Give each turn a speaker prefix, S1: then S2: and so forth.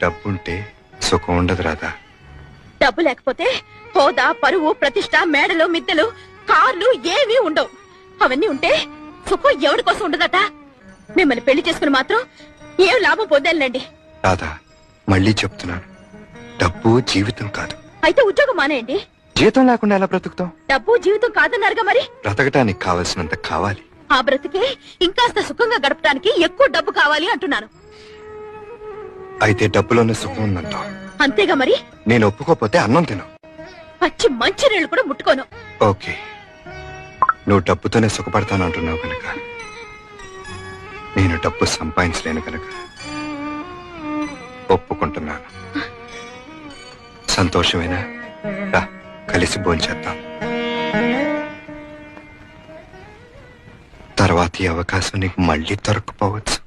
S1: డబ్బుంటే సుఖం ఉండదు రాధా.
S2: డబ్బు లేకపోతే హోదా, పరువు, ప్రతిష్ట, మేడలు, మిద్దెలు, కార్లు ఏమీ ఉండవు. అవన్నీ ఉంటే సుఖం ఎవరి కోసం ఉండదట. మిమ్మల్ని పెళ్లి చేసుకుని మాత్రం ఏం లాభం పొందాలండి.
S1: రాధా, మళ్ళీ చెప్తున్నాను, డబ్బు జీవితం కాదు.
S2: అయితే ఉద్యోగం మానేయండి.
S1: జీతం లేకుండా ఎలా బ్రతుకుతాం?
S2: డబ్బు జీవితం కాదన్నారుగా మరి.
S1: బ్రతకటానికి కావలసినంత కావాలి.
S2: ఆ బ్రతికే ఇంకాస్త సుఖంగా గడపడానికి ఎక్కువ డబ్బు కావాలి అంటున్నాను.
S1: అయితే డబ్బులోనే సుఖం ఉందంటావు.
S2: అంతేగా మరి.
S1: నేను ఒప్పుకోపోతే అన్నం తిను.
S2: పచ్చి మంచి నీళ్లు కూడా ముట్టుకోను.
S1: ఓకే, నువ్వు డబ్బుతోనే సుఖపడతాను అంటున్నావు కనుక, నేను డబ్బు సంపాదించలేను కనుక ఒప్పుకుంటున్నాను. సంతోషమేనా? రా, కలిసి భోంచేద్దాం. తర్వాత ఈ అవకాశం నీకు మళ్ళీ దొరకపోవచ్చు.